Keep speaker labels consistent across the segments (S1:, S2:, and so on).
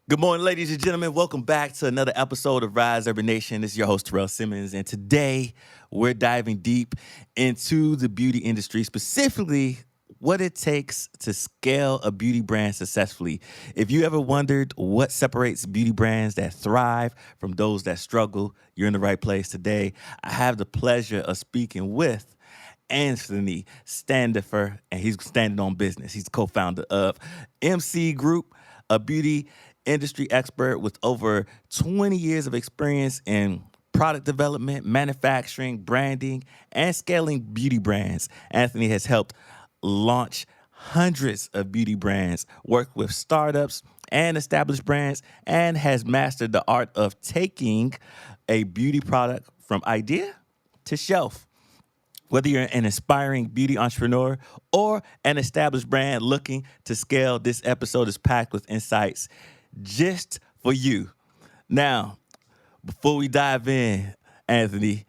S1: Good morning, ladies and gentlemen. Welcome back to another episode of Rise Urban Nation. This is your host, Taryell Simmons, and today we're diving deep into the beauty industry, specifically what it takes to scale a beauty brand successfully. If you ever wondered what separates beauty brands that thrive from those that struggle, you're in the right place today. I have the pleasure of speaking with Anthony Standifer, and he's standing on business. He's the co-founder of mSEED Group, a beauty industry expert with over 20 years of experience in product development, manufacturing, branding, and scaling beauty brands. Anthony has helped launch hundreds of beauty brands, worked with startups and established brands, and has mastered the art of taking a beauty product from idea to shelf. Whether you're an aspiring beauty entrepreneur or an established brand looking to scale, this episode is packed with insights just for you. Now, before we dive in, Anthony,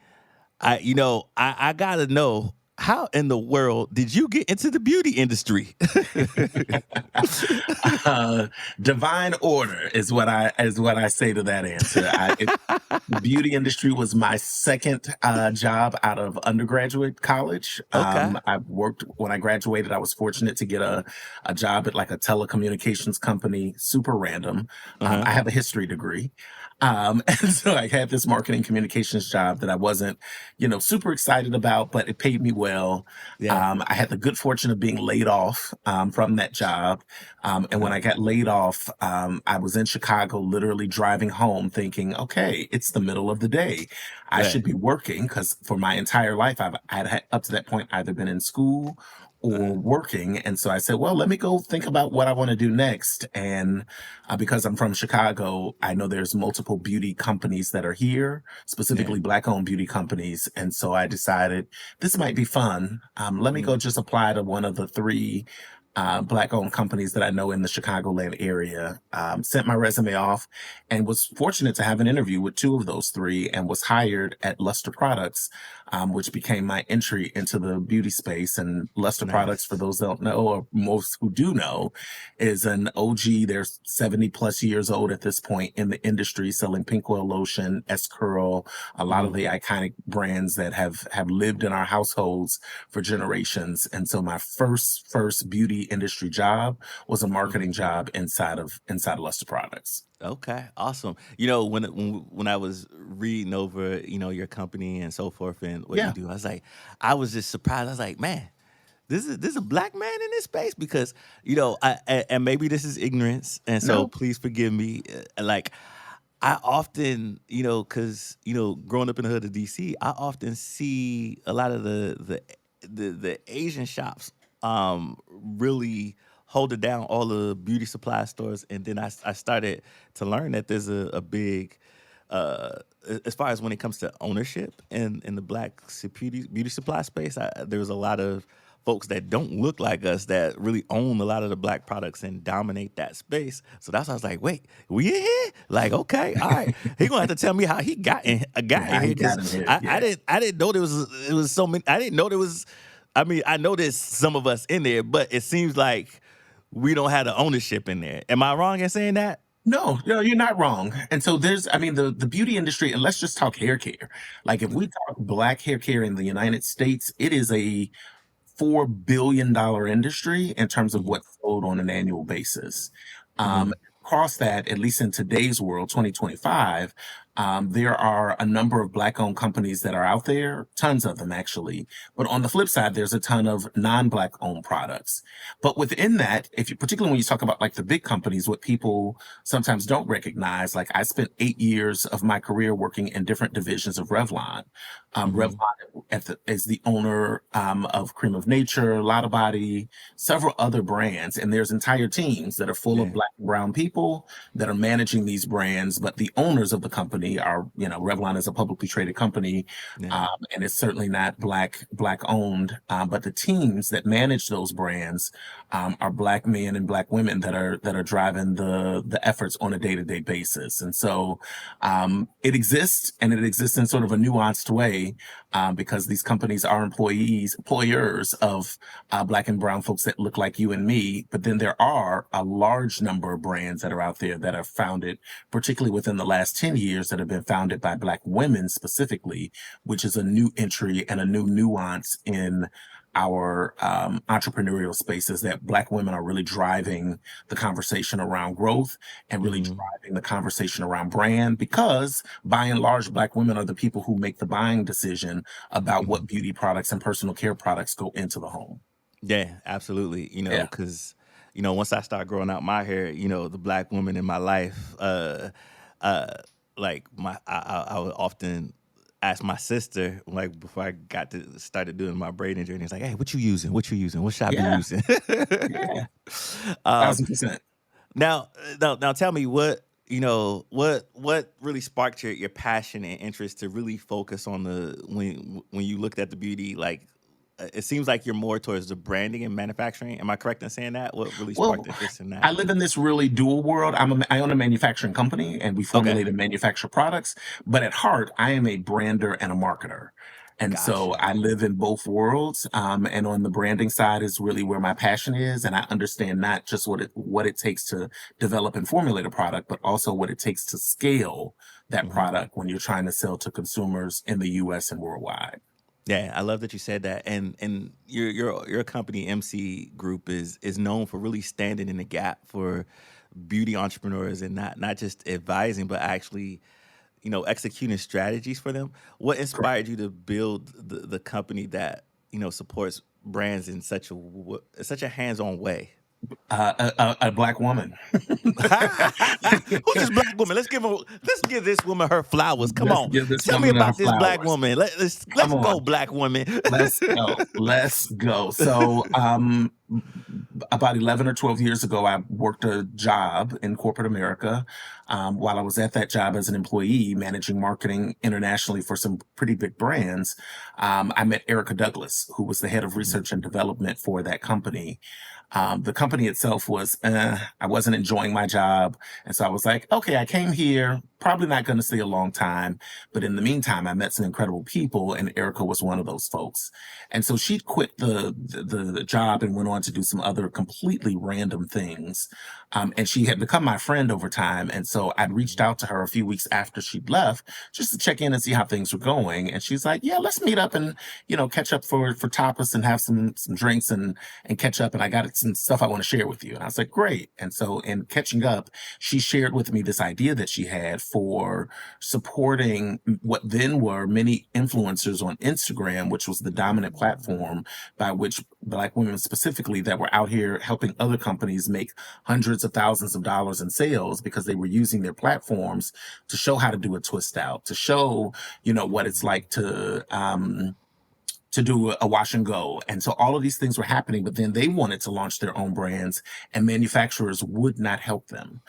S1: I gotta know, how in the world did you get into the beauty industry?
S2: Divine order is what I say to that answer. The beauty industry was my second job out of undergraduate college.
S1: Okay.
S2: I worked when I graduated. I was fortunate to get a job at like a telecommunications company, super random.
S1: Uh-huh.
S2: I have a history degree. And so I had this marketing communications job that I wasn't, super excited about, but it paid me well.
S1: Yeah.
S2: I had the good fortune of being laid off from that job. And when
S1: Uh-huh.
S2: I got laid off, I was in Chicago, literally driving home thinking, okay, it's the middle of the day. I
S1: Right.
S2: should be working because for my entire life, I'd had up to that point either been in school or
S1: Uh-huh.
S2: working. And so I said, well, let me go think about what I want to do next. And because I'm from Chicago, I know there's multiple beauty companies that are here,
S1: Yeah.
S2: specifically Black-owned beauty companies. And so I decided this might be fun. Let me go
S1: Mm.
S2: just apply to one of the three Black-owned companies that I know in the Chicagoland area. Sent my resume off and was fortunate to have an interview with two of those three and was hired at Luster Products, which became my entry into the beauty space. And Luster Products, for
S1: Nice.
S2: those that don't know, or most who do know, is an OG. They're 70 plus years old at this point in the industry, selling pink oil lotion, S Curl, a lot of
S1: Mm.
S2: the iconic brands that have lived in our households for generations. And so my first beauty industry job was a
S1: Mm.
S2: marketing job inside of Luster Products.
S1: Okay, awesome. When I was reading over, your company and so forth and what you
S2: Yeah.
S1: do, I was just surprised. I was like, man, this is a black man in this space because and maybe this is ignorance, and so
S2: No.
S1: please forgive me. Like I often, because growing up in the hood of DC, I often see a lot of the Asian shops really holding down all the beauty supply stores, and then I started to learn that there's a big as far as when it comes to ownership in the beauty supply space, there was a lot of folks that don't look like us that really own a lot of the black products and dominate that space. So that's why I was like, wait, we in here? Like, okay, all right. He gonna have to tell me how he got in
S2: How
S1: here
S2: he
S1: because
S2: got in here.
S1: I, I
S2: Yeah.
S1: didn't I didn't know there was so many. I didn't know there was. I mean, I know there's some of us in there, but it seems like we don't have the ownership in there. Am I wrong in saying that?
S2: No, no, you're not wrong. And so I mean, the beauty industry, and let's just talk hair care. Like if we talk black hair care in the United States, it is a $4 billion industry in terms of
S1: Mhm.
S2: what's sold on an annual basis. Um,
S1: Mhm.
S2: Across that, at least in today's world, 2025, there are a number of Black-owned companies that are out there, tons of them actually. But on the flip side, there's a ton of non-Black-owned products. But within that, if you, particularly when you talk about like the big companies, what people sometimes don't recognize, like I spent 8 years of my career working in different divisions of Revlon.
S1: Mhm.
S2: Revlon is the owner of Cream of Nature, Lotta Body, several other brands, and there's entire teams that are full of
S1: Yeah.
S2: black and brown people that are managing these brands. But the owners of the company are, Revlon is a publicly traded company,
S1: Yeah.
S2: and it's certainly not black owned. But the teams that manage those brands are Black men and Black women that are driving the efforts on a day-to-day basis. And so it exists, and it exists in sort of a nuanced way, because these companies are employers of Black and brown folks that look like you and me. But then there are a large number of brands that are out there that are founded, particularly within the last 10 years, that have been founded by Black women specifically, which is a new entry and a new nuance in our entrepreneurial spaces, that Black women are really driving the conversation around growth and really
S1: Hmm.
S2: driving the conversation around brand, because by and large, Black women are the people who make the buying decision about
S1: Hmm.
S2: what beauty products and personal care products go into the home.
S1: Yeah, absolutely.
S2: Yeah.
S1: Because once I start growing out my hair, the Black woman in my life, uh, like I would often ask my sister, like before I got to started doing my braiding journey, it's like, hey, what you using? What you using? What should I be
S2: Yeah.
S1: using?
S2: Yeah.
S1: um,
S2: 1,000%.
S1: now, tell me what really sparked your passion and interest to really focus on the when you looked at the beauty, like it seems like you're more towards the branding and manufacturing. Am I correct in saying that? What really sparked
S2: Well,
S1: interest in that?
S2: I live in this really dual world. I own a manufacturing company, and we
S1: Okay,
S2: formulate and manufacture products. But at heart, I am a brander and a marketer. And so
S1: gotcha.
S2: I live in both worlds. And on the branding side is really where my passion is. And I understand not just what it takes to develop and formulate a product, but also what it takes to scale that
S1: Hmm.
S2: product when you're trying to sell to consumers in the US and worldwide.
S1: Yeah, I love that you said that. And your company MC Group is known for really standing in the gap for beauty entrepreneurs and not just advising, but actually executing strategies for them. What
S2: Correct.
S1: inspired you to build the company that supports brands in such a hands-on way?
S2: A Black woman.
S1: Who's this Black woman? Let's give this woman her flowers. Come
S2: Let's
S1: on,
S2: give this
S1: tell me
S2: woman her
S1: about this Black
S2: flowers.
S1: woman. Let's
S2: Come
S1: go,
S2: on.
S1: Black woman.
S2: Let's go. Let's go. So, about 11 or 12 years ago, I worked a job in corporate America. While I was at that job as an employee, managing marketing internationally for some pretty big brands, I met Erica Douglas, who was the head of
S1: Mhm.
S2: research and development for that company. The company itself I wasn't enjoying my job. And so I was like, okay, I came here, probably not going to stay a long time. But in the meantime, I met some incredible people, and Erica was one of those folks. And so she quit the job and went on to do some other completely random things. And she had become my friend over time. And so I'd reached
S1: Mhm.
S2: out to her a few weeks after she'd left just to check in and see how things were going. And she's like, yeah, let's meet up and, catch up for tapas and have some drinks and catch up. And I got some stuff I want to share with you. And I was like, great. And so in catching up, she shared with me this idea that she had for supporting what then were many influencers on Instagram, which was the dominant platform by which Black women specifically that were out here helping other companies make hundreds of thousands of dollars in sales, because they were using their platforms to show how to do a twist out, to show, what it's
S1: Mhm.
S2: like to do a wash and go. And so all of these things were happening, but then they wanted to launch their own brands, and manufacturers would not help them.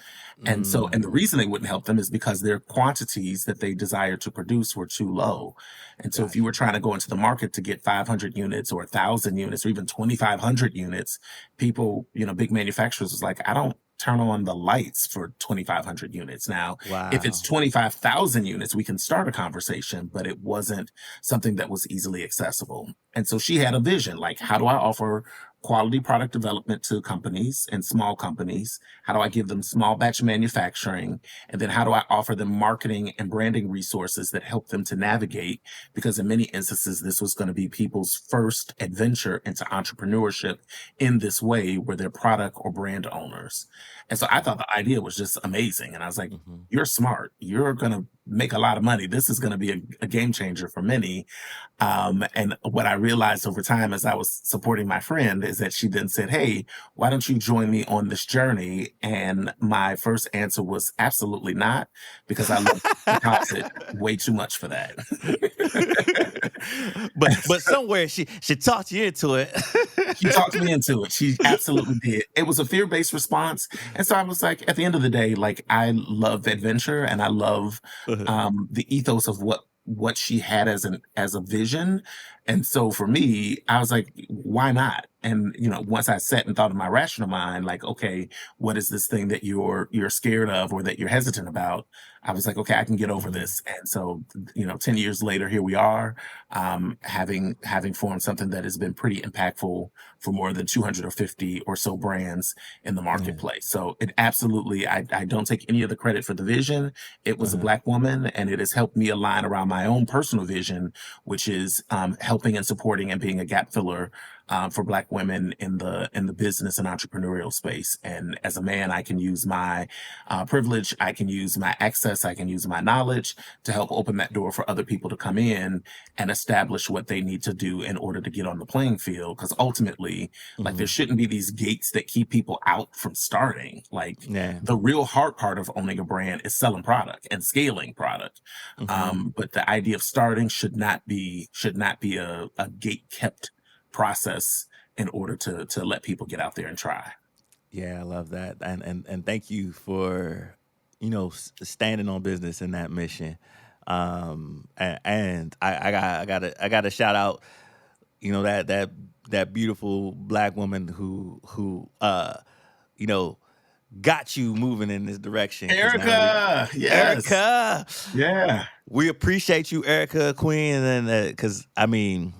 S2: And the
S1: Mm,
S2: reason they wouldn't help them is because their quantities that they desired to produce were too low. And so if you
S1: gotcha.
S2: were trying to go into the market to get 500 units or 1,000 units or even 2,500 units, people, big manufacturers was like, I don't turn on the lights for 2,500 units. Now, if it's
S1: Wow.
S2: 25,000 units, we can start a conversation, but it wasn't something that was easily accessible. And so she had a vision, like, how do I offer quality product development to companies and small companies? How do I give them small batch manufacturing? And then how do I offer them marketing and branding resources that help them to navigate? Because in many instances, this was going to be people's first adventure into entrepreneurship in this way, where they're product or brand owners. And so I thought the idea was just amazing. And I was like,
S1: Mhm.
S2: you're smart. You're going to make a lot of money. This is going to be a game changer for many. And what I realized over time as I was supporting my friend is that she then said, hey, why don't you join me on this journey? And my first answer was absolutely not, because I love deposit way too much for that.
S1: but somewhere she talked you into it.
S2: She talked me into it. She absolutely did. It was a fear-based response. And so I was like, at the end of the day, like, I love adventure, and I love the ethos of what she had as a vision. And so for me, I was like, why not? And once I sat and thought in my rational mind, like, okay, what is this thing that you're scared of or that you're hesitant about? I was like, okay, I can get over
S1: Mhm.
S2: this. And so, 10 years later, here we are, having formed something that has been pretty impactful for more than 250 or so brands in the
S1: Yeah.
S2: marketplace. So it absolutely, I don't take any of the credit for the vision. It was a
S1: Uh-huh.
S2: Black woman, and it has helped me align around my own personal vision, which is helping and supporting and being a gap filler for Black women in the business and entrepreneurial space. And as a man, I can use my privilege, I can use my access, I can use my knowledge to help open that door for other people to come in and establish what they need to do in order to get on the playing field. Because ultimately, like, there
S1: Mhm.
S2: shouldn't be these gates that keep people out from starting. Like,
S1: Yeah.
S2: the real hard part of owning a brand is selling product and scaling product.
S1: Mhm.
S2: But the idea of starting should not be a gate kept process in order to let people get out there and try.
S1: Yeah, I love that, and thank you for standing on business in that mission. And I got to shout out that beautiful Black woman who you know got you moving in this direction because now we
S2: Erica, yes,
S1: Erica,
S2: yeah.
S1: we appreciate you, Erica Queen, and then because I mean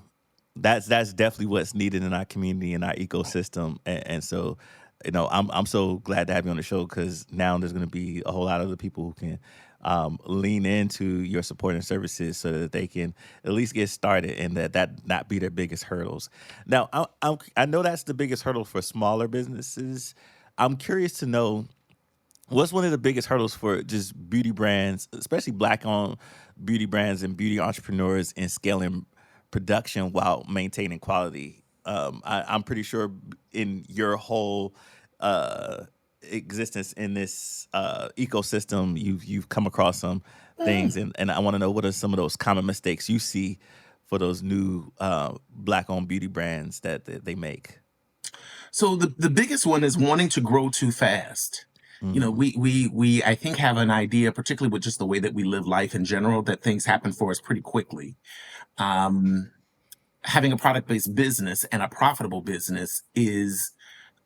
S1: that's definitely what's needed in our community and our ecosystem, and so I'm so glad to have you on the show because now there's going to be a whole lot of other people who can lean into your support and services so that they can at least get started and that not be their biggest hurdles. Now I know that's the biggest hurdle for smaller businesses. I'm curious to know what's one of the biggest hurdles for just beauty brands, especially Black-owned beauty brands and beauty entrepreneurs in scaling production while maintaining quality? I'm pretty sure in your whole uh, existence in this ecosystem, you've come across some things, and I want to know what are some of those common mistakes you see for those new Black-owned beauty brands that they make.
S2: So the biggest one is wanting to grow too fast.
S1: Mm,
S2: We I think have an idea, particularly with just the way that we live life in general, that things happen for us pretty quickly. Um, Having a product-based business and a profitable business is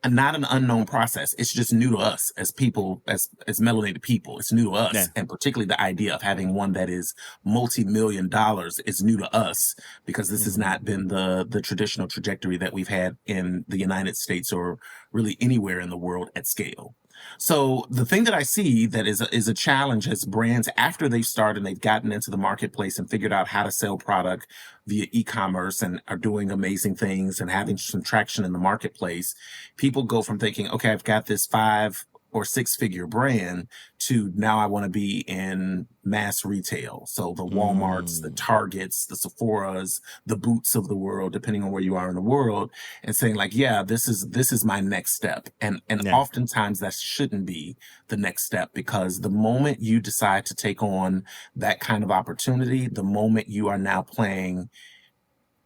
S2: not an unknown process. It's just new to us as people, as melanated people. It's new to
S1: yeah.
S2: us, and particularly the idea of having one that is multi-million dollars is new to us because this has
S1: Hmm.
S2: not been the traditional trajectory that we've had in the United States or really anywhere in the world at scale. So the thing that I see that is a challenge as brands after they've started and they've gotten into the marketplace and figured out how to sell product via e-commerce and are doing amazing things and having some traction in the marketplace, people go from thinking, okay, I've got this 5 or 6 figure brand to now I want to be in mass retail. So the Walmarts, the
S1: Mm,
S2: Targets, the Sephoras, the Boots of the world, depending on where you are in the world, and saying like, yeah, this is my next step. And
S1: yeah.
S2: oftentimes that shouldn't be the next step because the moment you decide to take on that kind of opportunity, the moment you are now playing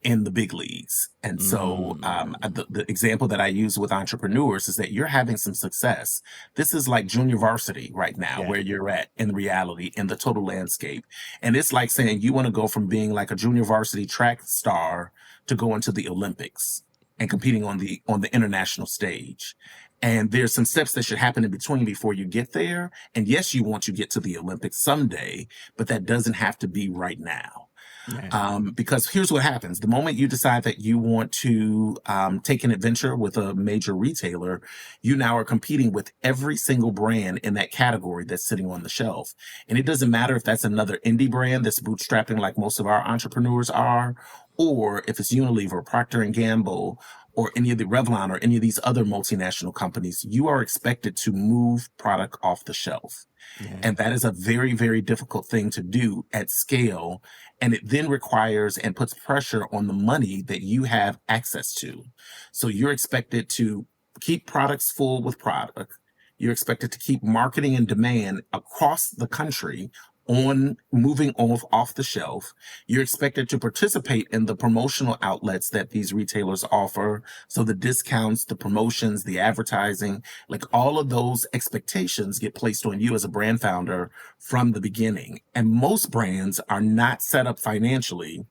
S2: in the big leagues. And so
S1: Mm,
S2: the example that I use with entrepreneurs is that you're having some success. This is like junior varsity right now,
S1: yeah.
S2: where you're at in reality, in the total landscape. And it's like saying you want to go from being like a junior varsity track star to go into the Olympics and competing on the international stage. And there's some steps that should happen in between before you get there. And yes, you want to get to the Olympics someday, but that doesn't have to be right now.
S1: Yeah.
S2: Because here's what happens. The moment you decide that you want to take an adventure with a major retailer, you now are competing with every single brand in that category that's sitting on the shelf. And it doesn't matter if that's another indie brand that's bootstrapping like most of our entrepreneurs are, or if it's Unilever, Procter and Gamble, or any of the Revlon or any of these other multinational companies, you are expected to move product off the shelf.
S1: Yeah.
S2: And that is a very, very difficult thing to do at scale. And it then requires and puts pressure on the money that you have access to. So you're expected to keep products full with product. You're expected to keep marketing and demand across the country on moving off the shelf. You're expected to participate in the promotional outlets that these retailers offer. So the discounts, the promotions, the advertising, like all of those expectations get placed on you as a brand founder from the beginning. And most brands are not set up financially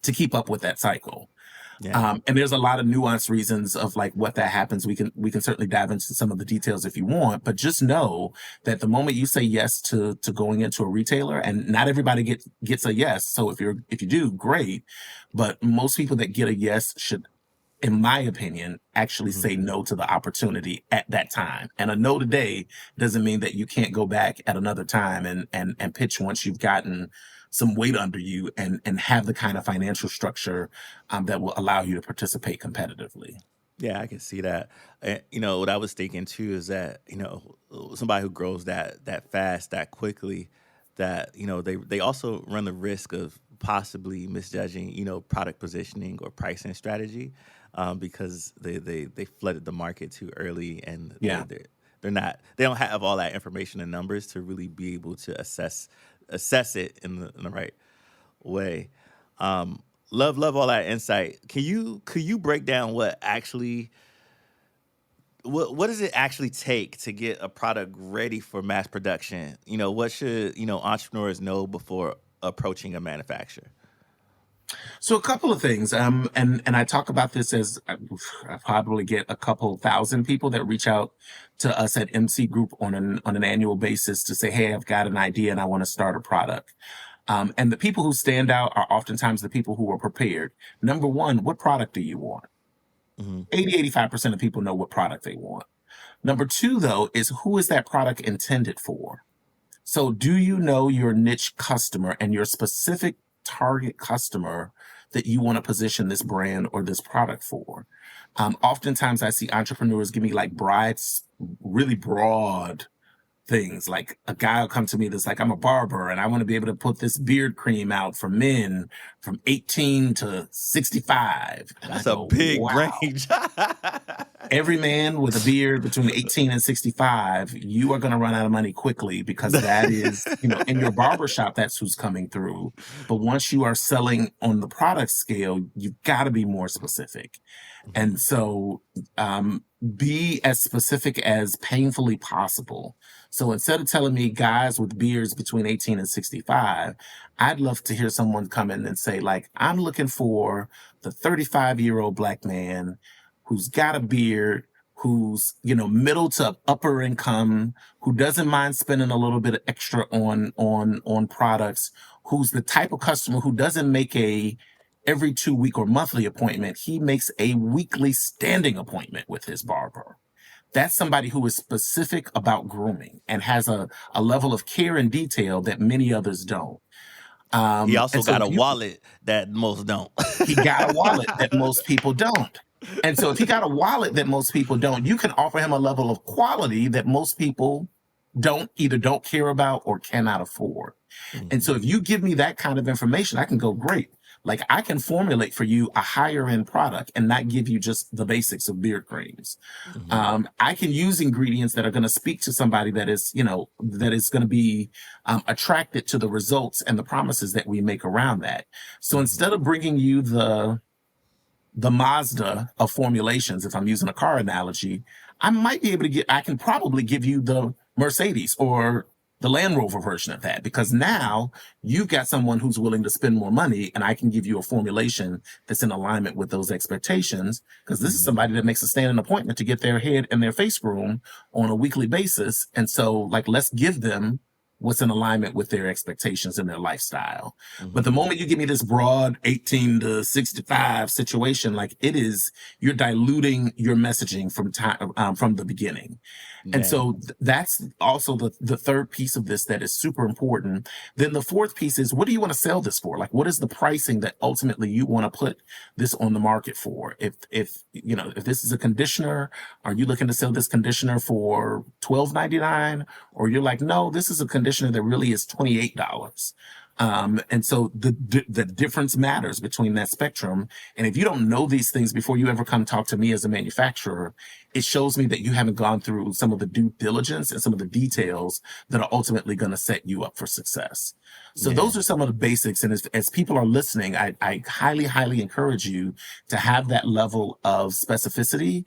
S2: to keep up with that cycle.
S1: Yeah.
S2: And there's a lot of nuanced reasons of like what that happens. We can certainly dive into some of the details if you want, but just know that the moment you say yes to going into a retailer, and not everybody gets a yes. So if you do, great. But most people that get a yes should, in my opinion, actually
S1: Mhm.
S2: say no to the opportunity at that time. And a no today doesn't mean that you can't go back at another time and pitch once you've gotten some weight under you and have the kind of financial structure that will allow you to participate competitively.
S1: Yeah, I can see that. And, what I was thinking too is that, somebody who grows that fast, that quickly, that, they also run the risk of possibly misjudging, product positioning or pricing strategy, because they flooded the market too early, and
S2: Yeah.
S1: they don't have all that information and numbers to really be able to assess it in the right way. Um, love all that insight. Could you break down what does it actually take to get a product ready for mass production? What should entrepreneurs know before approaching a manufacturer?
S2: So a couple of things, and I talk about this as I probably get a couple thousand people that reach out to us at MC Group on an annual basis to say, hey, I've got an idea and I want to start a product. And the people who stand out are oftentimes the people who are prepared. Number one, what product do you want?
S1: Hmm.
S2: 85% of people know what product they want. Number two, though, is who is that product intended for? So do you know your niche customer and your specific target customer that you want to position this brand or this product for? Oftentimes I see entrepreneurs give me like really broad things. Like a guy will come to me that's like, I'm a barber and I want to be able to put this beard cream out for men from 18 to 65. And I
S1: That's a
S2: go,
S1: big
S2: wow.
S1: range.
S2: Every man with a beard between 18 and 65, you are going to run out of money quickly, because that is, in your barber shop, that's who's coming through. But once you are selling on the product scale, you've got to be more specific.
S1: Mhm.
S2: And so be as specific as painfully possible. So instead of telling me guys with beards between 18 and 65, I'd love to hear someone come in and say, like, I'm looking for the 35-year-old black man who's got a beard, who's, middle to upper income, who doesn't mind spending a little bit extra on products, who's the type of customer who doesn't make a every 2 week or monthly appointment. He makes a weekly standing appointment with his barber. That's somebody who is specific about grooming and has a level of care and detail that many others don't.
S1: He
S2: And
S1: also
S2: so
S1: got
S2: if
S1: a
S2: you
S1: wallet that most don't.
S2: he got a wallet that most people don't. And so if he got a wallet that most people don't, you can offer him a level of quality that most people don't care about or cannot afford. And
S1: Mhm.
S2: so if you give me that kind of information, I can go, great. Like, I can formulate for you a higher end product and not give you just the basics of beard creams.
S1: Mhm.
S2: I can use ingredients that are going to speak to somebody that is going to be attracted to the results and the promises that we make around that. So
S1: Mhm.
S2: instead of bringing you the Mazda of formulations, if I'm using a car analogy, I can probably give you the Mercedes or the Land Rover version of that, because now you've got someone who's willing to spend more money and I can give you a formulation that's in alignment with those expectations, because this is
S1: Mhm.
S2: somebody that makes a standing appointment to get their head and their face groomed on a weekly basis. And so, like, let's give them what's in alignment with their expectations and their lifestyle. But the
S1: Mhm.
S2: moment you give me this broad 18 to 65 situation, like, you're diluting your messaging from the beginning. And
S1: Yeah.
S2: so that's also the third piece of this that is super important. Then the fourth piece is, what do you want to sell this for? Like, what is the pricing that ultimately you want to put this on the market for? If this is a conditioner, are you looking to sell this conditioner for $12.99? Or you're like, no, this is a conditioner that really is $28. And so the difference matters between that spectrum. And if you don't know these things before you ever come talk to me as a manufacturer, it shows me that you haven't gone through some of the due diligence and some of the details that are ultimately going to set you up for success. So
S1: Yeah.
S2: those are some of the basics. And as people are listening, I highly, highly encourage you to have that level of specificity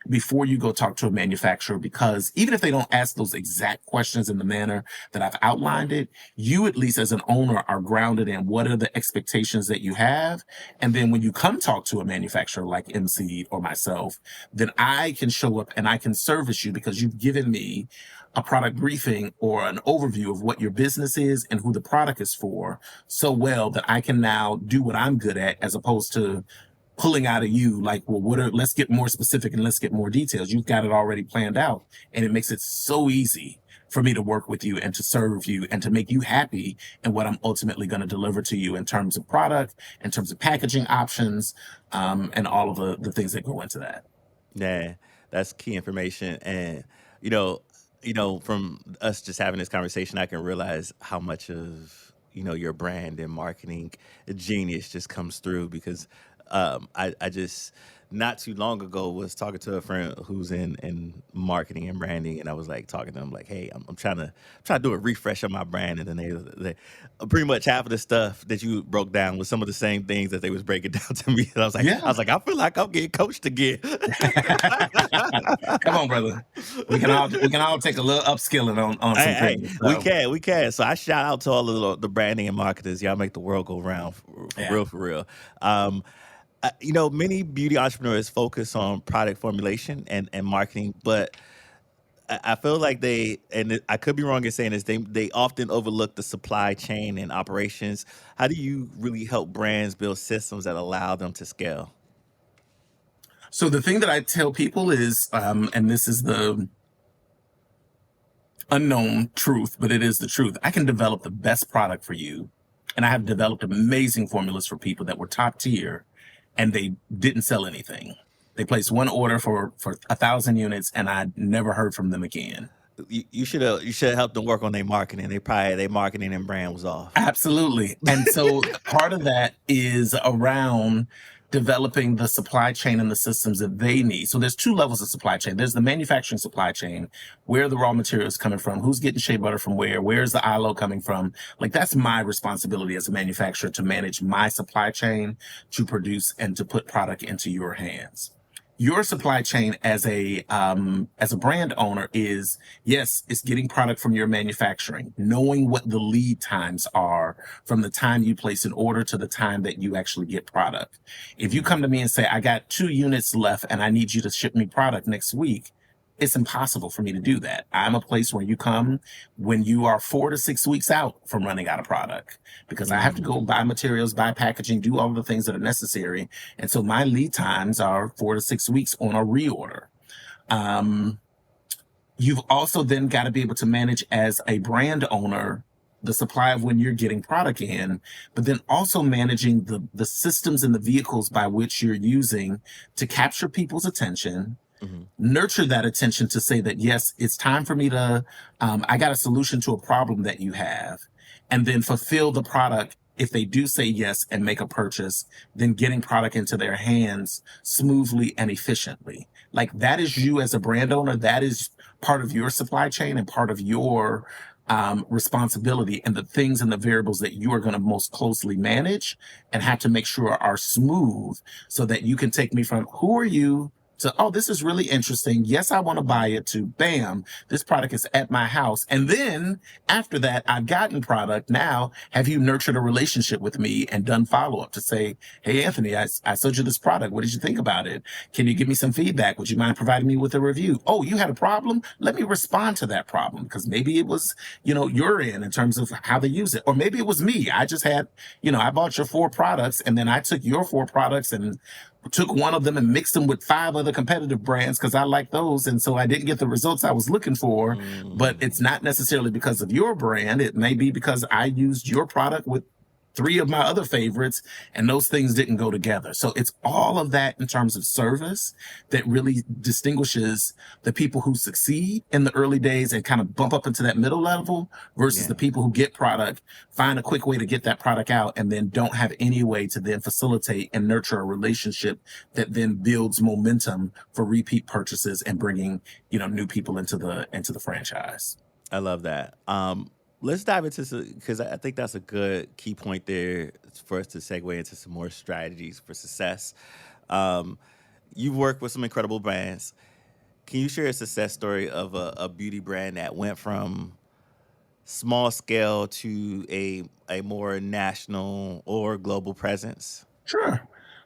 S2: before you go talk to a manufacturer, because even if they don't ask those exact questions in the manner that I've outlined it, you at least as an owner are grounded in what are the expectations that you have. And then when you come talk to a manufacturer like mSEED or myself, then I can show up and I can service you because you've given me a product briefing or an overview of what your business is and who the product is for so well that I can now do what I'm good at, as opposed to pulling out of you like, well, let's get more specific and let's get more details. You've got it already planned out, and it makes it so easy for me to work with you and to serve you and to make you happy in what I'm ultimately going to deliver to you in terms of product, in terms of packaging options, and all of the things that go into that.
S1: Yeah, that's key information. And you know, from us just having this conversation, I can realize how much of your brand and marketing genius just comes through because I just not too long ago was talking to a friend who's in marketing and branding, and I was like talking to them like, hey, I'm trying to do a refresh of my brand, and then they pretty much half of the stuff that you broke down was some of the same things that they was breaking down to me. And
S2: Yeah.
S1: I feel like I'm getting coached again.
S2: Come on, brother. We can all take a little upskilling on some things.
S1: We
S2: So
S1: can, we can. So I shout out to all of the branding and marketers. Y'all make the world go round for
S2: yeah.
S1: real, for real. Um, many beauty entrepreneurs focus on product formulation and marketing, but I feel like I could be wrong in saying this, they often overlook the supply chain and operations. How do you really help brands build systems that allow them to scale?
S2: So the thing that I tell people is, and this is the unknown truth, but it is the truth. I can develop the best product for you. And I have developed amazing formulas for people that were top tier and they didn't sell anything. They placed one order for 1,000 units and I never heard from them again.
S1: You should have helped them work on their marketing. Their marketing and brand was off.
S2: Absolutely. And so part of that is around developing the supply chain and the systems that they need. So there's two levels of supply chain. There's the manufacturing supply chain, where the raw material is coming from, who's getting shea butter from where's the ILO coming from. Like that's my responsibility as a manufacturer to manage my supply chain to produce and to put product into your hands. Your supply chain as a brand owner is, yes, it's getting product from your manufacturing, knowing what the lead times are from the time you place an order to the time that you actually get product. If you come to me and say, I got 2 units left and I need you to ship me product next week, it's impossible for me to do that. I'm a place where you come when you are 4 to 6 weeks out from running out of product, because I have to go buy materials, buy packaging, do all the things that are necessary. And so my lead times are 4 to 6 weeks on a reorder. You've also then got to be able to manage as a brand owner the supply of when you're getting product in, but then also managing the systems and the vehicles by which you're using to capture people's attention, nurture that attention to say that, yes, it's time for me to, I got a solution to a problem that you have, and then fulfill the product. If they do say yes and make a purchase, then getting product into their hands smoothly and efficiently. Like that is you as a brand owner. That is part of your supply chain and part of your responsibility, and the things and the variables that you are going to most closely manage and have to make sure are smooth so that you can take me from who are you to, oh, this is really interesting. Yes, I want to buy it, to bam, this product is at my house. And then after that, I've gotten product. Now, have you nurtured a relationship with me and done follow up to say, hey, Anthony, I sold you this product. What did you think about it? Can you give me some feedback? Would you mind providing me with a review? Oh, you had a problem? Let me respond to that problem, because maybe it was, your end in terms of how they use it. Or maybe it was me. I just had, I bought your 4 products and then I took your 4 products and took one of them and mixed them with 5 other competitive brands because I like those. And so I didn't get the results I was looking for, but it's not necessarily because of your brand. It may be because I used your product with 3 of my other favorites and those things didn't go together. So it's all of that in terms of service that really distinguishes the people who succeed in the early days and kind of bump up into that middle level versus the people who get product, find a quick way to get that product out, and then don't have any way to then facilitate and nurture a relationship that then builds momentum for repeat purchases and bringing, new people into the franchise.
S1: I love that. Let's dive into some, because I think that's a good key point there for us to segue into some more strategies for success. Um, you've worked with some incredible brands. Can you share a success story of a beauty brand that went from small scale to a more national or global presence?
S2: Sure.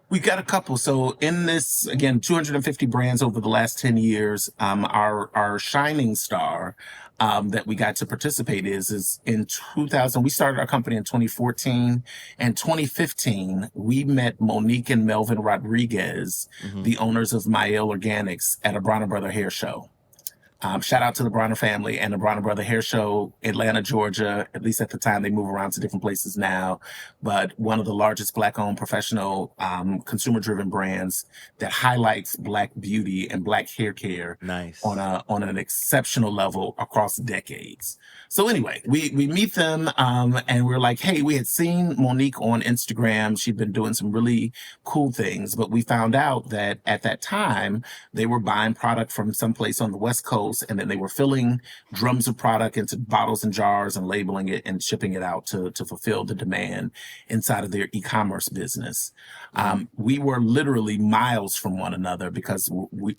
S2: We got a couple. So in this, again, 250 brands over the last 10 years, our shining star that we got to participate is in 2000. We started our company in 2014. And 2015, we met Monique and Melvin Rodriguez,
S1: Hmm.
S2: the owners of Mael Organics, at a Bronner Brother hair show. Shout out to the Bronner family and the Bronner Brother Hair Show, Atlanta, Georgia. At least at the time, they move around to different places now. But one of the largest Black-owned professional consumer-driven brands that highlights Black beauty and Black hair care on
S1: Nice.
S2: an exceptional level across decades. So anyway, we meet them and we're like, hey, we had seen Monique on Instagram. She'd been doing some really cool things, but we found out that at that time they were buying product from someplace on the West Coast, and then they were filling drums of product into bottles and jars and labeling it and shipping it out to fulfill the demand inside of their e-commerce business.
S1: Mm.
S2: We were literally miles from one another because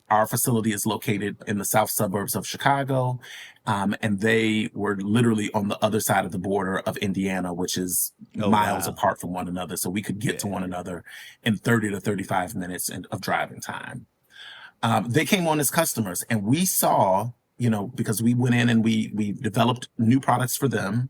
S2: our facility is located in the south suburbs of Chicago, and they were literally on the other side of the border of Indiana, which is
S1: Oh
S2: miles
S1: wow.
S2: apart from one another. So we could get to
S1: Yeah.
S2: one another in 30 to 35 minutes of driving time. They came on as customers, and we saw, because we went in and we developed new products for them.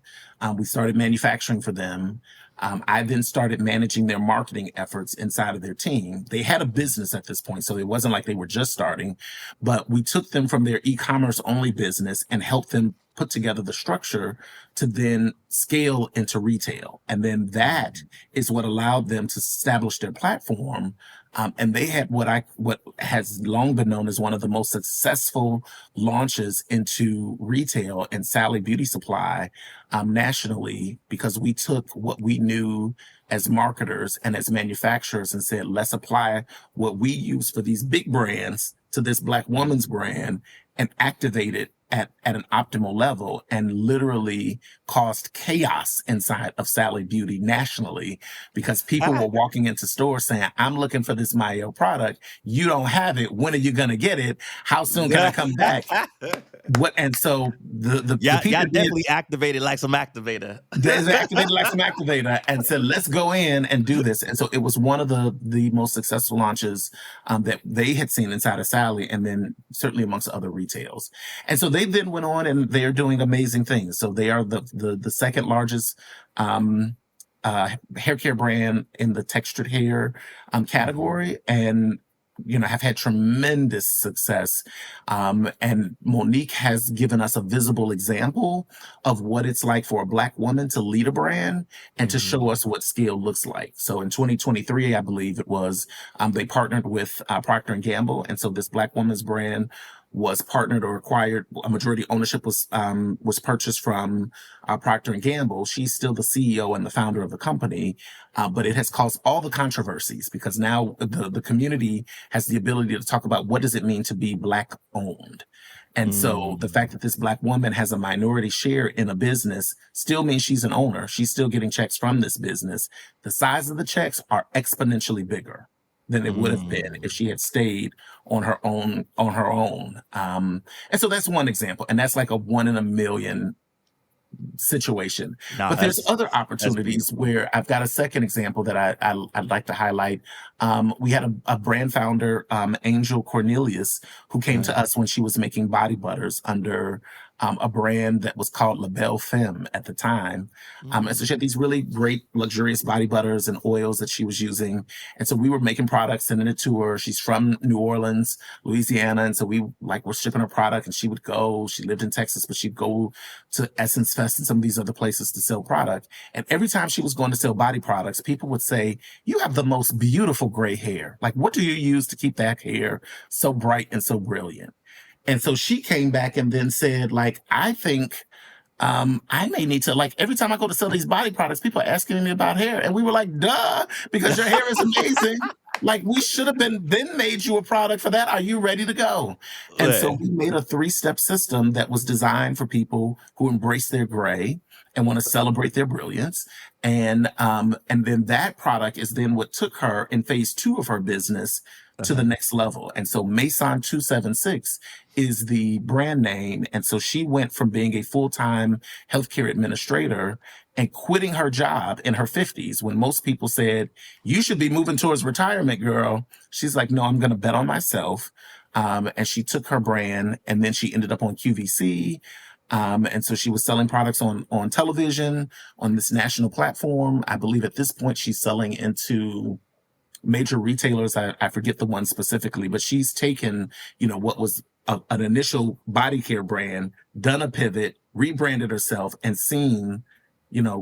S2: We started manufacturing for them. I then started managing their marketing efforts inside of their team. They had a business at this point, so it wasn't like they were just starting, but we took them from their e-commerce only business and helped them put together the structure to then scale into retail. And then that
S1: Mm.
S2: is what allowed them to establish their platform. And they had what has long been known as one of the most successful launches into retail and Sally Beauty Supply nationally, because we took what we knew as marketers and as manufacturers and said, let's apply what we use for these big brands to this Black woman's brand and activate it at an optimal level, and literally caused chaos inside of Sally Beauty nationally, because people were walking into stores saying, I'm looking for this Mayo product. You don't have it. When are you going to get it? How soon can I come back? And so the
S1: Y'all
S2: people did.
S1: definitely activated like some activator.
S2: There's activated like some activator and said, let's go in and do this. And so it was one of the most successful launches that they had seen inside of Sally, and then certainly amongst other retails. And so they then went on and they're doing amazing things. So they are the second largest hair care brand in the textured hair
S1: Mhm.
S2: category, and have had tremendous success. And Monique has given us a visible example of what it's like for a Black woman to lead a brand and to show
S1: Mhm.
S2: us what scale looks like. So in 2023, I believe it was, they partnered with Procter and Gamble, and so this Black woman's brand was partnered or acquired. A majority ownership was purchased from Procter and Gamble. She's still the CEO and the founder of the company, but it has caused all the controversies because now the community has the ability to talk about what does it mean to be Black owned. And so the
S1: Mm.
S2: fact that this Black woman has a minority share in a business still means she's an owner. She's still getting checks from this business. The size of the checks are exponentially bigger than it would have been if
S1: Mm.
S2: she had stayed on her own. And so that's one example. And that's like a 1 in a million situation.
S1: Nah,
S2: But there's other
S1: that's
S2: opportunities
S1: beautiful.
S2: where I've got a second example that I'd like to highlight. We had a brand founder, Angel Cornelius, who came
S1: Right.
S2: to us when she was making body butters under a brand that was called La Belle Femme at the time. And so
S1: Mm.
S2: she had these really great luxurious body butters and oils that she was using. And so we were making products, sending it to her. She's from New Orleans, Louisiana. And so we were shipping her product, and she would go, she lived in Texas, but she'd go to Essence Fest and some of these other places to sell product. And every time she was going to sell body products, people would say, you have the most beautiful gray hair. Like, what do you use to keep that hair so bright and so brilliant? And so she came back and then said, like, I think I may need to, like, every time I go to sell these body products, people are asking me about hair. And we were like, duh, because your hair is amazing. Like, we should have been then made you a product for that. Are you ready to go? And so
S1: Yeah.
S2: we made a 3-step system that was designed for people who embrace their gray and want to celebrate their brilliance. And then that product is then what took her in phase 2 of her business to the
S1: Uh-huh.
S2: next level. And so Mason 276 is the brand name. And so she went from being a full-time healthcare administrator and quitting her job in her 50s when most people said, you should be moving towards retirement, girl. She's like, no, I'm going to bet on myself. And she took her brand and then she ended up on QVC. And so she was selling products on television, on this national platform. I believe at this point she's selling into major retailers. I forget the one specifically, but she's taken, what was an initial body care brand, done a pivot, rebranded herself, and seen,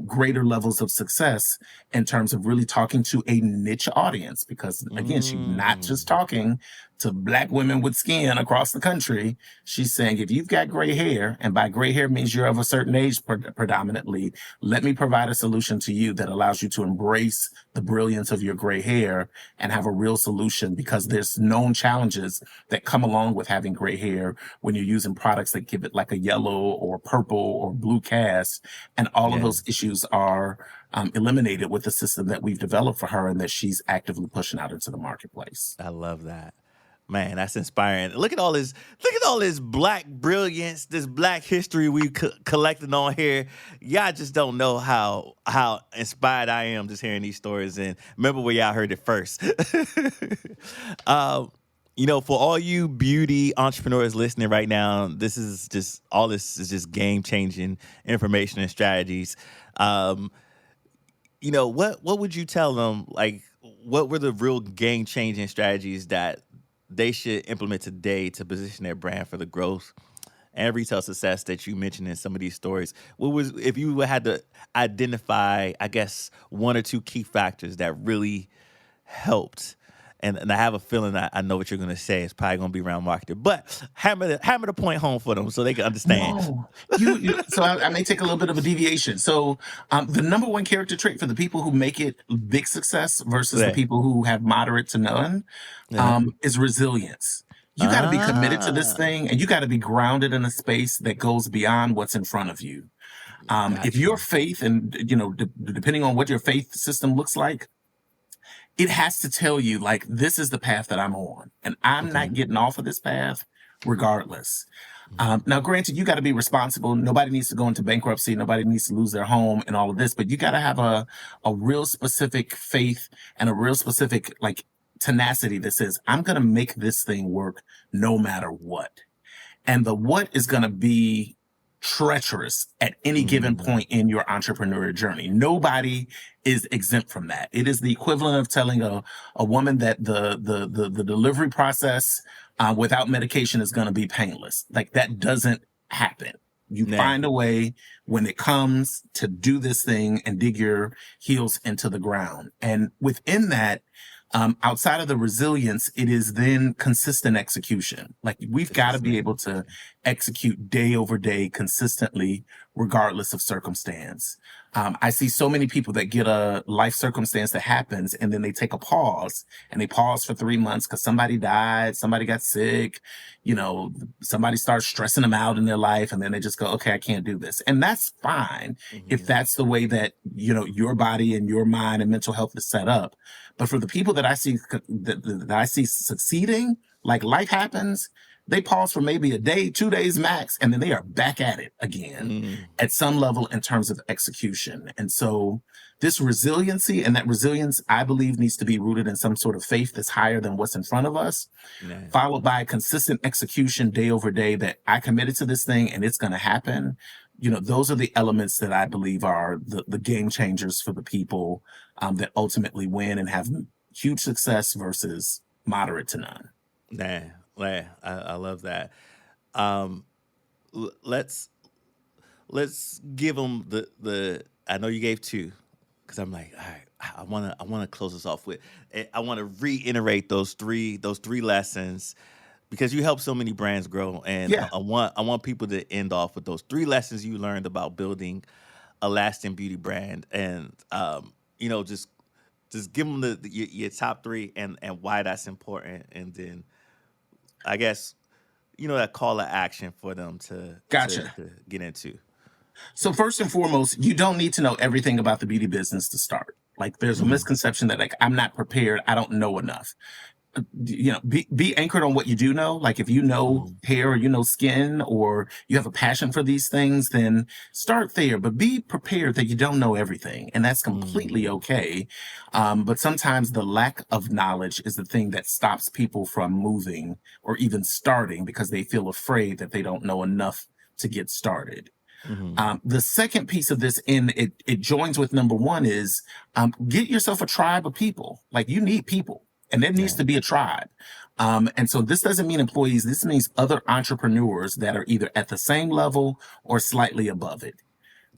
S2: greater levels of success in terms of really talking to a niche audience. Because again, she's not just
S1: Mm.
S2: talking to Black women with skin across the country. She's saying, if you've got gray hair, and by gray hair means you're of a certain age predominantly, let me provide a solution to you that allows you to embrace the brilliance of your gray hair and have a real solution, because there's known challenges that come along with having gray hair when you're using products that give it like a yellow or purple or blue cast. And all of
S1: Yeah,
S2: those issues are eliminated with the system that we've developed for her and that she's actively pushing out into the marketplace.
S1: I love that. Man, that's inspiring. Look at all this black brilliance, this black history we collected on here. Y'all just don't know how inspired I am just hearing these stories. And remember where y'all heard it first. um, for all you beauty entrepreneurs listening right now, this is just game changing information and strategies. Um, what would you tell them? Like, what were the real game changing strategies that they should implement today to position their brand for the growth and retail success that you mentioned in some of these stories? What was, if you had to identify, I guess, one or two key factors that really helped? And I have a feeling I know what you're going to say. It's probably going to be around marketing, but hammer the point home for them so they can understand.
S2: No, so I may take a little bit of a deviation. So, the number one character trait for the people who make it big success versus the
S1: Yeah.
S2: people who have moderate to none,
S1: Uh-huh.
S2: is resilience. You got to be committed to this
S1: Ah,
S2: thing, and you got to be grounded in a space that goes beyond what's in front of you. If
S1: got
S2: your
S1: you.
S2: faith, and depending on what your faith system looks like, it has to tell you, like, this is the path that I'm on, and I'm
S1: Okay.
S2: not getting off of this path regardless.
S1: Mhm.
S2: Now, granted, you got to be responsible. Nobody needs to go into bankruptcy. Nobody needs to lose their home and all of this, but you got to have a real specific faith and a real specific, like, tenacity that says, I'm going to make this thing work no matter what. And the what is going to be treacherous at any given
S1: Mm.
S2: point in your entrepreneurial journey. Nobody is exempt from that. It is the equivalent of telling a woman that the delivery process without medication is going to be painless. Like, that doesn't happen. You
S1: Nah.
S2: find a way when it comes to do this thing and dig your heels into the ground. And within that, outside of the resilience, it is then consistent execution. Like, we've got to
S1: Consistent
S2: be able to
S1: execution.
S2: execute day over day consistently, regardless of circumstance. I see so many people that get a life circumstance that happens and then they take a pause, and they pause for 3 months because somebody died, somebody got sick, somebody starts stressing them out in their life. And then they just go, okay, I can't do this. And that's fine if
S1: Mhm.
S2: that's the way that, your body and your mind and mental health is set up. But for the people that I see that I see succeeding, like, life happens, they pause for maybe a day, 2 days max, and then they are back at it again
S1: Mm.
S2: at some level in terms of execution. And so this resiliency, and that resilience, I believe, needs to be rooted in some sort of faith that's higher than what's in front of us,
S1: Nah.
S2: followed by consistent execution day over day, that I committed to this thing and it's going to happen. Those are the elements that I believe are the game changers for the people that ultimately win and have huge success versus moderate to none.
S1: Nah. Nah. I love that. Um, let's give them the. I know you gave two, because I'm like, all right. I wanna close this off with. I want to reiterate those three lessons, because you help so many brands grow, and
S2: Yeah,
S1: I want people to end off with those three lessons you learned about building a lasting beauty brand, and just give them your top three, and why that's important, and then I guess that call to action for them to
S2: gotcha.
S1: get into.
S2: So first and foremost, you don't need to know everything about the beauty business to start. Like, there's a
S1: Hmm.
S2: misconception that, like, I'm not prepared, I don't know enough. be anchored on what you do know. Like if you know
S1: Mm,
S2: hair or you know skin or you have a passion for these things, then start there. But be prepared that you don't know everything, and that's completely
S1: mm,
S2: okay. But sometimes the lack of knowledge is the thing that stops people from moving or even starting because they feel afraid that they don't know enough to get started.
S1: mhm.
S2: The second piece of this, and it joins with number one, is get yourself a tribe of people. Like you need people, and there needs
S1: Yeah.
S2: to be a tribe. And so this doesn't mean employees. This means other entrepreneurs that are either at the same level or slightly above it.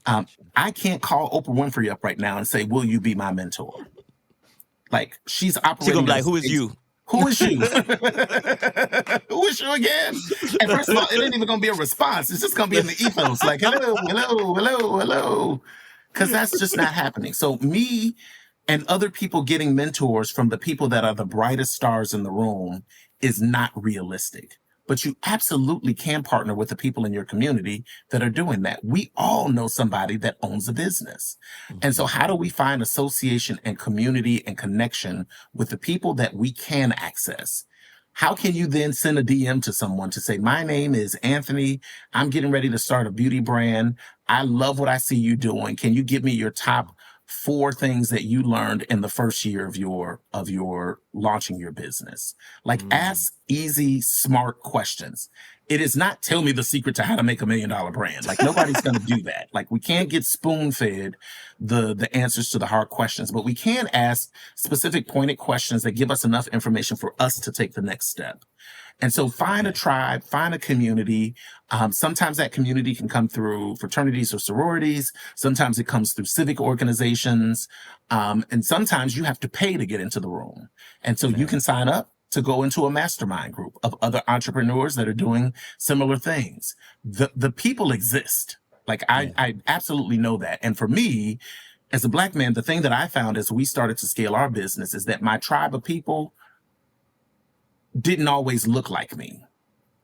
S2: Um,
S1: Gotcha.
S2: I can't call Oprah Winfrey up right now and say, "Will you be my mentor?" Like she's
S1: She gonna
S2: operating
S1: be
S2: at a
S1: like, "Who is
S2: space.
S1: you?"
S2: Who is you? Who is you again? And first of all, it ain't even gonna be a response. It's just gonna be in the ethos, like hello, hello, hello, hello. Because that's just not happening. So me and other people getting mentors from the people that are the brightest stars in the room is not realistic. But you absolutely can partner with the people in your community that are doing that. We all know somebody that owns a business. And so
S1: Mhm.
S2: how do we find association and community and connection with the people that we can access? How can you then send a DM to someone to say, my name is Anthony. I'm getting ready to start a beauty brand. I love what I see you doing. Can you give me your top four things that you learned in the first year of your launching your business? Like
S1: Mm.
S2: ask easy, smart questions. It is not tell me the secret to how to make $1 million brand. Like nobody's going to do that. Like we can't get spoon fed the answers to the hard questions, but we can ask specific pointed questions that give us enough information for us to take the next step. And so find a
S1: Okay.
S2: tribe, find a community. Sometimes that community can come through fraternities or sororities. Sometimes it comes through civic organizations. And sometimes you have to pay to get into the room. And so you
S1: Yeah.
S2: can sign up to go into a mastermind group of other entrepreneurs that are doing similar things. The people exist. Like
S1: Yeah.
S2: I absolutely know that. And for me, as a Black man, the thing that I found as we started to scale our business is that my tribe of people didn't always look like me.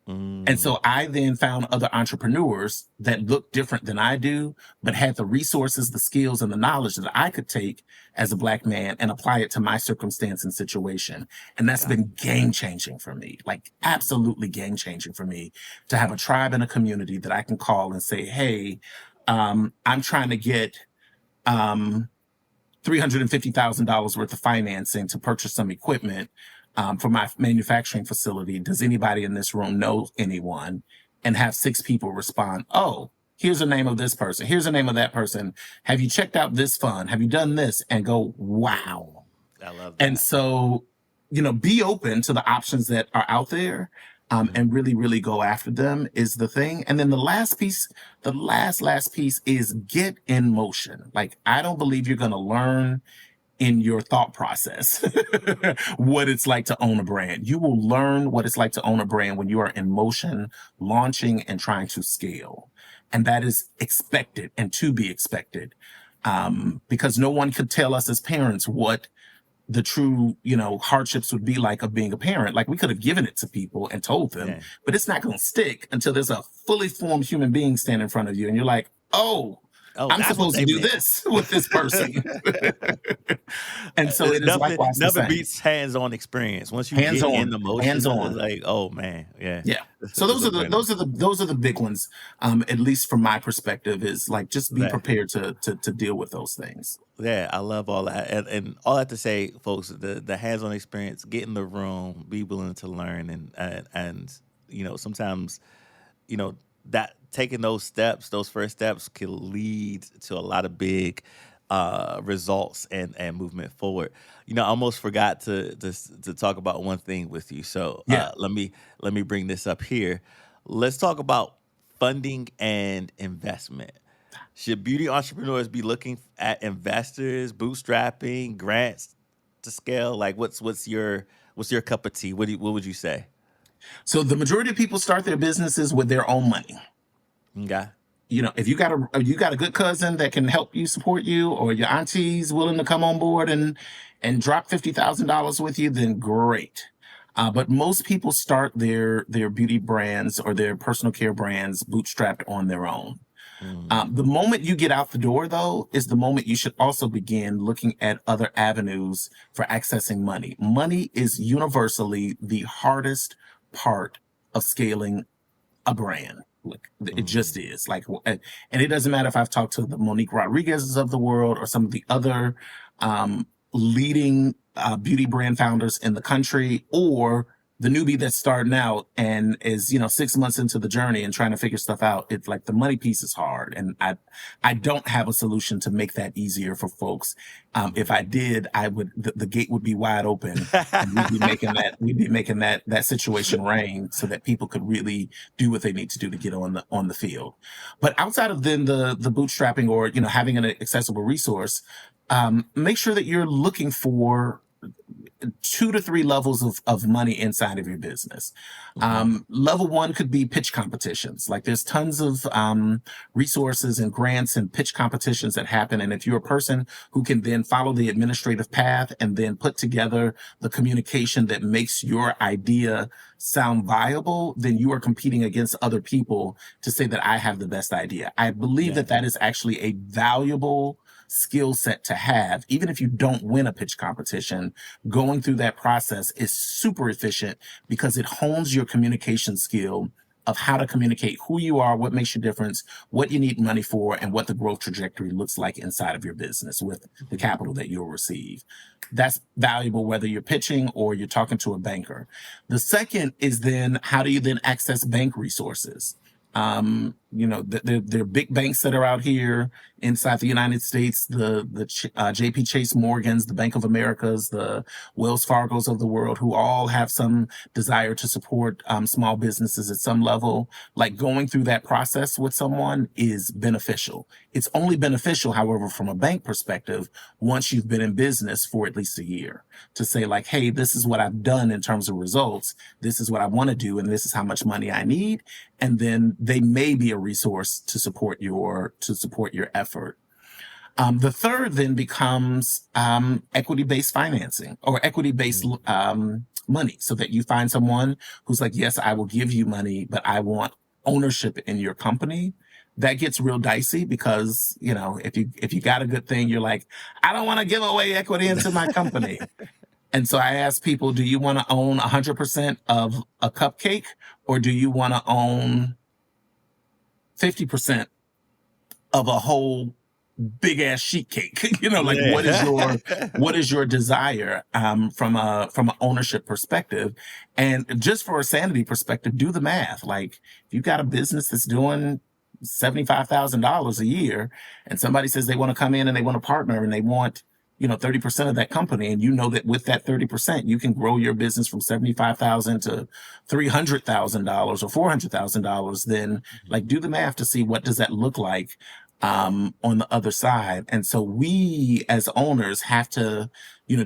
S2: And
S1: Mm.
S2: so I then found other entrepreneurs that looked different than I do, but had the resources, the skills, and the knowledge that I could take as a Black man and apply it to my circumstance and situation. And that's
S1: Got
S2: been game changing for me, like
S1: mm.
S2: absolutely game changing for me to have a tribe and a community that I can call and say, hey, I'm trying to get um, $350,000 worth of financing to purchase some equipment for my manufacturing facility. Does anybody in this room know anyone? And have six people respond, oh, here's the name of this person. Here's the name of that person. Have you checked out this fund? Have you done this? And go, wow.
S1: I love
S2: And
S1: that.
S2: so, be open to the options that are out there,
S1: Mhm.
S2: and really, really go after them is the thing. And then the last piece, the last piece is get in motion. Like, I don't believe you're going to learn in your thought process what it's like to own a brand. You will learn what it's like to own a brand when you are in motion, launching and trying to scale. And that is expected and to be expected. Because no one could tell us as parents what the true, hardships would be like of being a parent. Like we could have given it to people and told them,
S1: Yeah.
S2: but it's not going to stick until there's a fully formed human being standing in front of you. And you're like, oh,
S1: Oh,
S2: I'm
S1: that's what
S2: supposed to
S1: they
S2: do
S1: meant.
S2: this with this person. And so
S1: It's
S2: it is
S1: nothing.
S2: likewise the
S1: Nothing
S2: same.
S1: beats hands-on experience. Once you
S2: Hands
S1: get in
S2: on,
S1: the
S2: hands
S1: motion, it's
S2: on.
S1: like, oh man, yeah,
S2: Yeah. So
S1: it's
S2: those
S1: a
S2: are the
S1: winner.
S2: those are the big ones. At least from my perspective, is like just be
S1: Yeah.
S2: prepared to deal with those things.
S1: Yeah, I love all that, and all I have to say, folks, the hands-on experience, get in the room, be willing to learn, and sometimes you know that taking those steps, those first steps, can lead to a lot of big results and movement forward. I almost forgot to talk about one thing with you, so
S2: Yeah.
S1: let me bring this up here. Let's talk about funding and investment. Should beauty entrepreneurs be looking at investors, bootstrapping, grants to scale? Like, what's your cup of tea? What would you say?
S2: So the majority of people start their businesses with their own money.
S1: Okay.
S2: If you got a good cousin that can help you support you, or your auntie's willing to come on board and drop $50,000 with you, then great. But most people start their beauty brands or their personal care brands bootstrapped on their own. The moment you get out the door, though, is the moment you should also begin looking at other avenues for accessing money. Money is universally the hardest part of scaling a brand. Like it just is. Like, and it doesn't matter if I've talked to the Monique Rodriguez's of the world or some of the other leading beauty brand founders in the country, or the newbie that's starting out and is 6 months into the journey and trying to figure stuff out. It's like the money piece is hard, and I don't have a solution to make that easier for folks. If I did, I would the gate would be wide open, and we'd be making that situation rain so that people could really do what they need to do to get on the field. But outside of then the bootstrapping or having an accessible resource, make sure that you're looking for 2 to 3 levels of money inside of your business. Level 1 could be pitch competitions. Like there's tons of resources and grants and pitch competitions that happen. And if you're a person who can then follow the administrative path and then put together the communication that makes your idea sound viable, then you are competing against other people to say that I have the best idea. I believe that is actually a valuable skill set to have. Even if you don't win a pitch competition, going through that process is super efficient because it hones your communication skill of how to communicate who you are, what makes your difference, what you need money for, and what the growth trajectory looks like inside of your business with the capital that you'll receive. That's valuable whether you're pitching or you're talking to a banker. The second is then, how do you then access bank resources? There are big banks that are out here inside the United States, the JP Chase Morgans, the Bank of Americas, the Wells Fargos of the world, who all have some desire to support small businesses at some level. Like going through that process with someone is beneficial. It's only beneficial, however, from a bank perspective, once you've been in business for at least a year, to say like, hey, this is what I've done in terms of results. This is what I want to do. And this is how much money I need. And then they may be a resource to support your effort. The third then becomes equity-based financing or equity-based money, so that you find someone who's like, yes, I will give you money, but I want ownership in your company. That gets real dicey because, if you got a good thing, you're like, I don't want to give away equity into my company. And so I ask people, do you want to own 100% of a cupcake, or do you want to own 50% of a whole big ass sheet cake? What is your desire from an ownership perspective? And just for a sanity perspective, do the math. Like if you've got a business that's doing $75,000 a year and somebody says they want to come in and they want to partner and they want 30% of that company, and that with that 30%, you can grow your business from $75,000 to $300,000 or $400,000, then like do the math to see what does that look like on the other side. And so we as owners have to,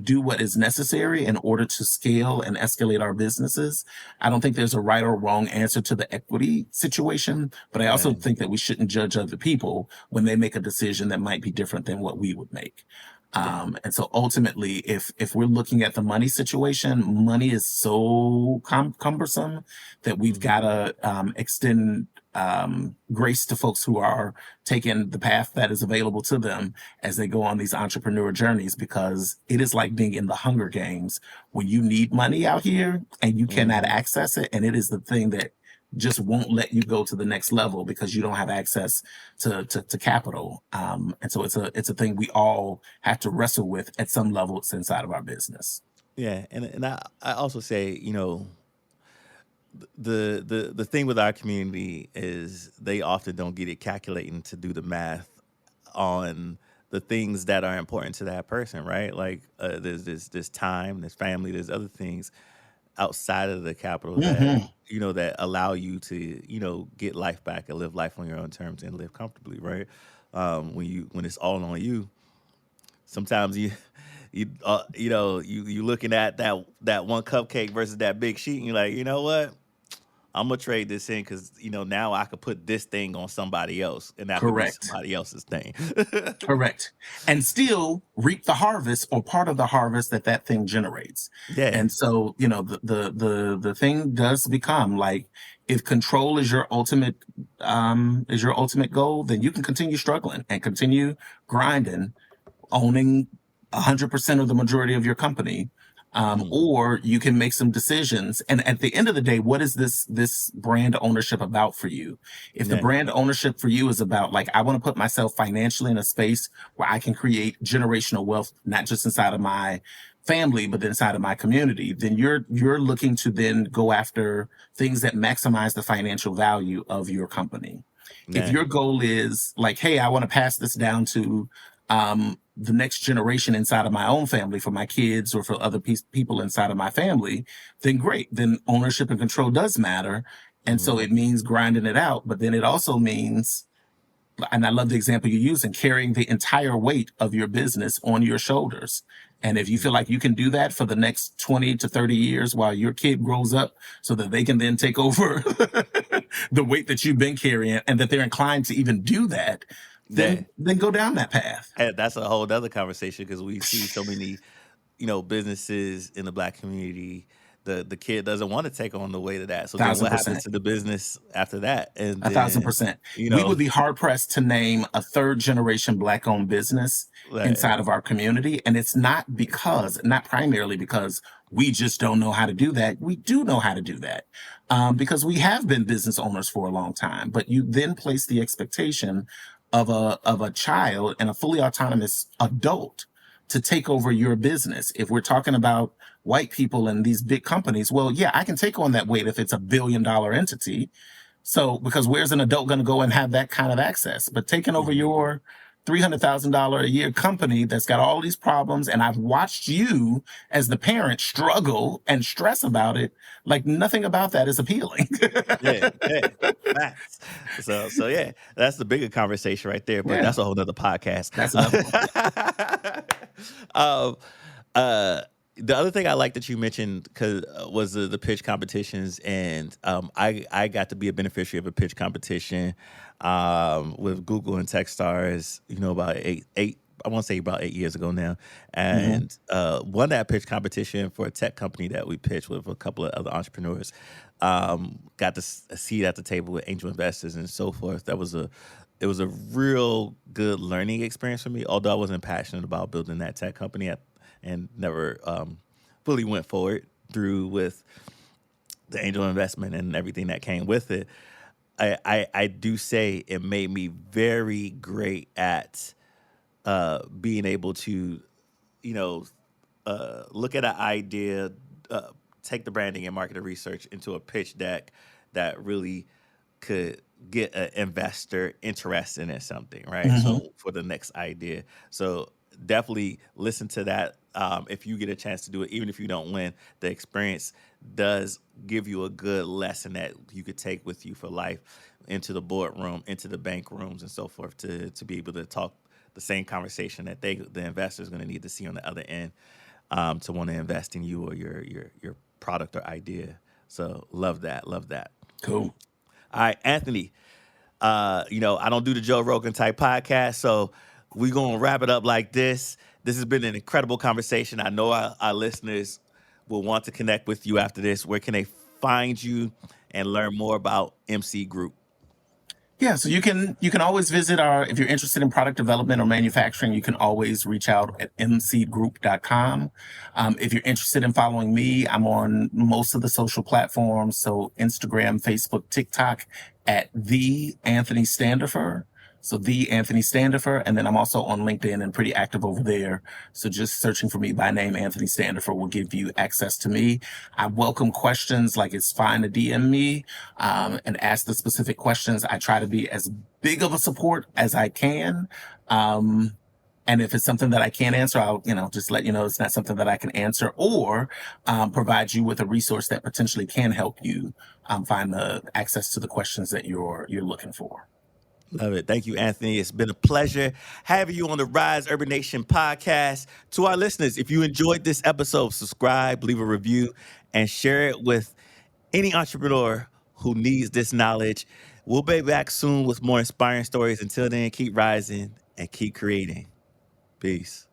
S2: do what is necessary in order to scale and escalate our businesses. I don't think there's a right or wrong answer to the equity situation, but I also think that we shouldn't judge other people when they make a decision that might be different than what we would make. And so ultimately, if we're looking at the money situation, money is so cumbersome that we've got to extend grace to folks who are taking the path that is available to them as they go on these entrepreneur journeys, because it is like being in the Hunger Games when you need money out here and you cannot access it. And it is the thing that just won't let you go to the next level because you don't have access to capital. And so it's a thing we all have to wrestle with at some level inside of our business.
S1: Yeah, and I also say, the thing with our community is they often don't get it calculating to do the math on the things that are important to that person, right? Like there's this time, there's family, there's other things outside of the capital that that allow you to get life back and live life on your own terms and live comfortably, right? When it's all on you, sometimes you looking at that one cupcake versus that big sheet, and you're like, you know what? I'm gonna trade this in because now I could put this thing on somebody else, and that could be
S2: Correct.
S1: somebody else's thing.
S2: Correct. And still reap the harvest or part of the harvest that that thing generates.
S1: Yeah,
S2: And so, the thing does become like, if control is your ultimate goal, then you can continue struggling and continue grinding, owning 100% of the majority of your company.
S1: Mhm.
S2: Or you can make some decisions. And at the end of the day, what is this brand ownership about for you? If the
S1: Yeah,
S2: brand ownership for you is about, like, I want to put myself financially in a space where I can create generational wealth, not just inside of my family, but inside of my community, then you're looking to then go after things that maximize the financial value of your company. If
S1: yeah,
S2: your goal is like, hey, I want to pass this down to the next generation inside of my own family, for my kids or for other people inside of my family, then great. Then ownership and control does matter. And
S1: hmm
S2: so it means grinding it out. But then it also means, and I love the example you use, in carrying the entire weight of your business on your shoulders. And if you feel like you can do that for the next 20 to 30 years while your kid grows up so that they can then take over the weight that you've been carrying, and that they're inclined to even do that,
S1: yeah.
S2: then go down that path.
S1: And that's a whole other conversation because we see so many businesses in the Black community. The kid doesn't want to take on the weight of that. So then
S2: Thousand
S1: what happens
S2: percent.
S1: to the business after that? And
S2: A thousand
S1: then
S2: percent.
S1: you
S2: We
S1: know,
S2: would be hard pressed to name a third generation Black owned business
S1: like,
S2: inside of our community. And it's not primarily because we just don't know how to do that. We do know how to do that, because we have been business owners for a long time. But you then place the expectation of a child and a fully autonomous adult to take over your business. If we're talking about white people and these big companies, well, yeah, I can take on that weight if it's $1 billion entity. So, because where's an adult going to go and have that kind of access? But taking over
S1: mhm.
S2: your $300,000 a year company that's got all these problems, and I've watched you as the parent struggle and stress about it, like nothing about that is appealing.
S1: Yeah, yeah, facts. So yeah, that's the bigger conversation right there. But
S2: Yeah,
S1: that's a whole nother podcast.
S2: that's another one.
S1: um, uh, the other thing I like that you mentioned because was the pitch competitions, and I got to be a beneficiary of a pitch competition with Google and TechStars. About eight. I want to say about 8 years ago now,
S2: Hmm.
S1: and won that pitch competition for a tech company that we pitched with a couple of other entrepreneurs. Got to a seat at the table with angel investors and so forth. It was a real good learning experience for me. Although I wasn't passionate about building that tech company and never fully went forward through with the angel investment and everything that came with it. I do say it made me very great at being able to, you know, look at an idea, uh, take the branding and market research into a pitch deck that really could get an investor interested in something, right?
S2: Hmm.
S1: So for the next idea. So definitely listen to that. If you get a chance to do it, even if you don't win, the experience does give you a good lesson that you could take with you for life into the boardroom, into the bank rooms, and so forth to be able to talk the same conversation that the investor is going to need to see on the other end to want to invest in you or your product or idea. So love that, love that.
S2: Cool.
S1: All right, Anthony. I don't do the Joe Rogan type podcast, so we're gonna wrap it up like this. This has been an incredible conversation. I know our listeners will want to connect with you after this. Where can they find you and learn more about MC Group?
S2: Yeah, so you can always visit our, if you're interested in product development or manufacturing, you can always reach out at mseedgroup.com. If you're interested in following me, I'm on most of the social platforms, so Instagram, Facebook, TikTok, at the Anthony Standifer. So the Anthony Standifer, and then I'm also on LinkedIn and pretty active over there. So just searching for me by name, Anthony Standifer, will give you access to me. I welcome questions. Like, it's fine to DM me and ask the specific questions. I try to be as big of a support as I can. And if it's something that I can't answer, I'll, just let you know it's not something that I can answer, or provide you with a resource that potentially can help you find the access to the questions that you're looking for.
S1: Love it. Thank you, Anthony. It's been a pleasure having you on the Rise Urban Nation podcast. To our listeners, if you enjoyed this episode, subscribe, leave a review, and share it with any entrepreneur who needs this knowledge. We'll be back soon with more inspiring stories. Until then, keep rising and keep creating. Peace.